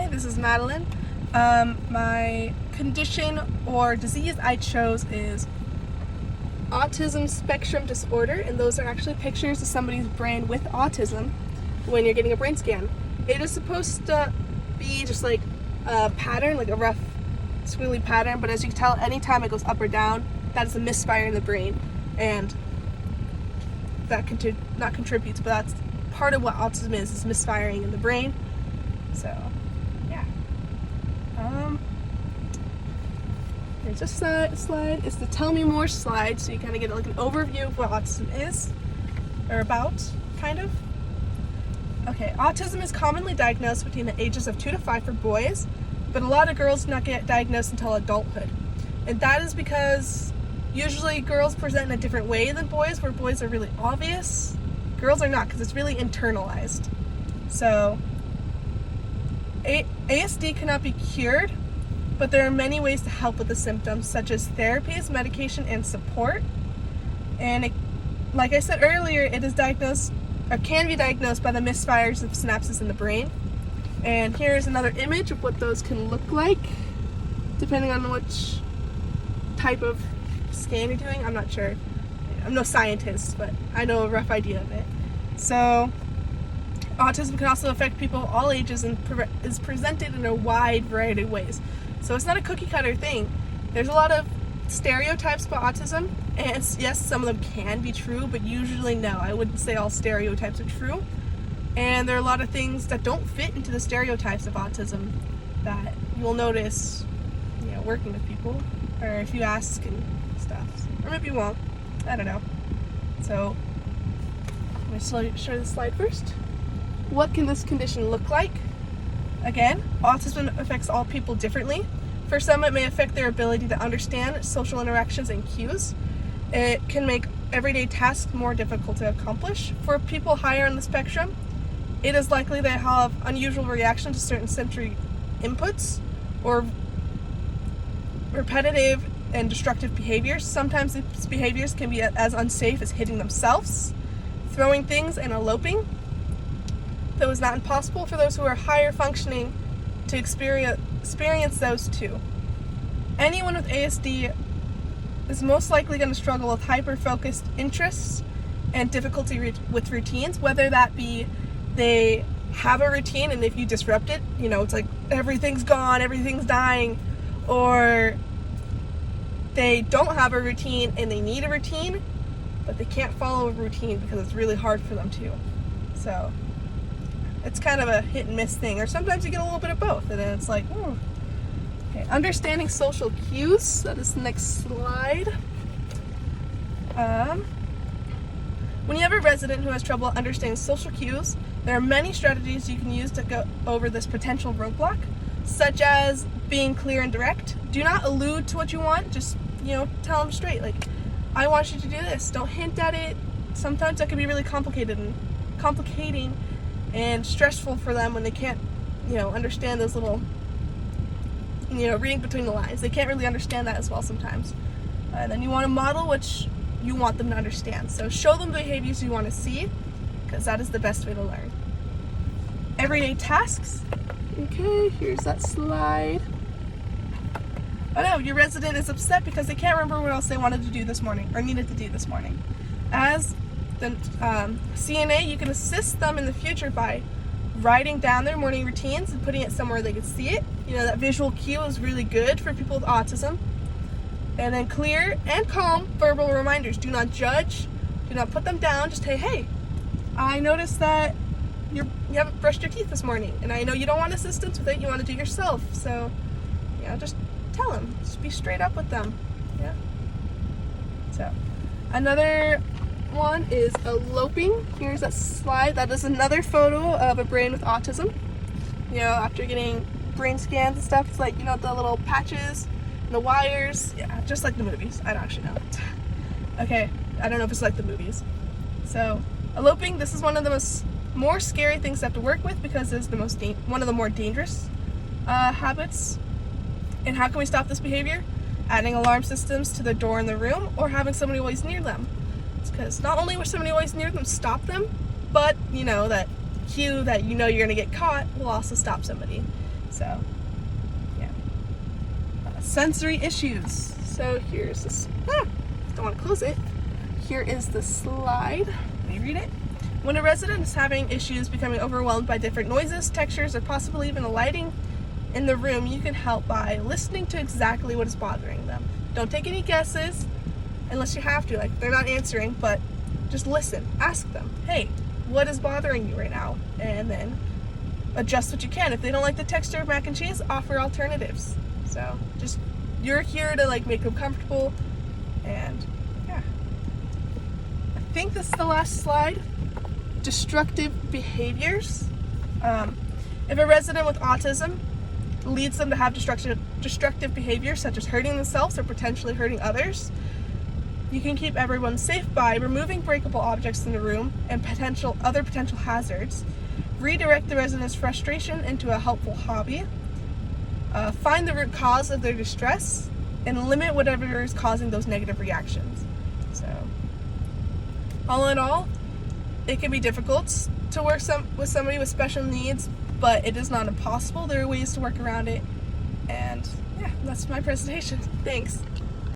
Hi, this is Madeline. My condition or disease I chose is autism spectrum disorder, and those are actually pictures of somebody's brain with autism when you're getting a brain scan. It is supposed to be just like a pattern, like a rough squiggly pattern, but as you can tell, anytime it goes up or down, that is a misfire in the brain, and that not contributes, but that's part of what autism is misfiring in the brain. So, yeah. There's a slide. It's the Tell Me More slide, so you kind of get like an overview of what autism is, or about, kind of. Okay, autism is commonly diagnosed between the ages of 2 to 5 for boys, but a lot of girls do not get diagnosed until adulthood. And that is because usually girls present in a different way than boys, where boys are really obvious. Girls are not, because it's really internalized. So, ASD cannot be cured, but there are many ways to help with the symptoms, such as therapies, medication, and support. And like I said earlier, it is diagnosed, or can be diagnosed, by the misfires of synapses in the brain. And here's another image of what those can look like, depending on which type of scan you're doing. I'm not sure. I'm no scientist, but I know a rough idea of it. So, autism can also affect people of all ages and is presented in a wide variety of ways. So it's not a cookie cutter thing. There's a lot of stereotypes about autism, and yes, some of them can be true, but usually no. I wouldn't say all stereotypes are true. And there are a lot of things that don't fit into the stereotypes of autism that you'll notice, working with people, or if you ask and stuff. Or maybe you won't. I don't know. So, I'm going to show the slide first. What can this condition look like? Again, autism affects all people differently. For some, it may affect their ability to understand social interactions and cues. It can make everyday tasks more difficult to accomplish. For people higher on the spectrum, it is likely they have unusual reactions to certain sensory inputs or repetitive and destructive behaviors. Sometimes these behaviors can be as unsafe as hitting themselves, throwing things, and eloping. Though it's not impossible for those who are higher functioning to experience those too. Anyone with ASD is most likely going to struggle with hyper-focused interests and difficulty with routines, whether that be they have a routine and if you disrupt it, it's like everything's gone, everything's dying, or they don't have a routine and they need a routine, but they can't follow a routine because it's really hard for them to. So, it's kind of a hit and miss thing, or sometimes you get a little bit of both, and then it's like, Okay, understanding social cues, that is the next slide. When you have a resident who has trouble understanding social cues, there are many strategies you can use to go over this potential roadblock, such as being clear and direct. Do not allude to what you want, just, tell them straight, like, I want you to do this. Don't hint at it. Sometimes that can be really complicating and stressful for them when they can't, understand those little, reading between the lines. They can't really understand that as well sometimes. And then you want to model what you want them to understand. So show them the behaviors you want to see, because that is the best way to learn. Everyday tasks. Okay, here's that slide. Oh no, your resident is upset because they can't remember what else they wanted to do this morning, or needed to do this morning. As the CNA, you can assist them in the future by writing down their morning routines and putting it somewhere they can see it. That visual cue is really good for people with autism. And then clear and calm verbal reminders. Do not judge. Do not put them down. Just say, hey, I noticed that you haven't brushed your teeth this morning, and I know you don't want assistance with it. You want to do it yourself. So, just tell them. Just be straight up with them. Yeah. So, another one is eloping. Here's that slide. That is another photo of a brain with autism. After getting brain scans and stuff, it's like, the little patches and the wires. Yeah, just like the movies. I don't actually know. Okay, I don't know if it's like the movies. So, eloping, this is one of the more scary things to have to work with, because it's one of the more dangerous habits. And how can we stop this behavior? Adding alarm systems to the door in the room, or having somebody always near them. Because not only will somebody always near them stop them, but that cue that you're going to get caught will also stop somebody. So, yeah. Sensory issues. So here's this. Don't want to close it. Here is the slide. Let me read it. When a resident is having issues becoming overwhelmed by different noises, textures, or possibly even the lighting in the room, you can help by listening to exactly what is bothering them. Don't take any guesses unless you have to. Like, they're not answering, but just listen. Ask them, hey, what is bothering you right now? And then adjust what you can. If they don't like the texture of mac and cheese, offer alternatives. So just, you're here to like make them comfortable. And yeah, I think this is the last slide. Destructive behaviors. If a resident with autism leads them to have destructive behaviors such as hurting themselves or potentially hurting others, you can keep everyone safe by removing breakable objects in the room and other potential hazards. Redirect the resident's frustration into a helpful hobby. Find the root cause of their distress and limit whatever is causing those negative reactions. So, all in all, it can be difficult to work with somebody with special needs, but it is not impossible. There are ways to work around it. And yeah, that's my presentation. Thanks.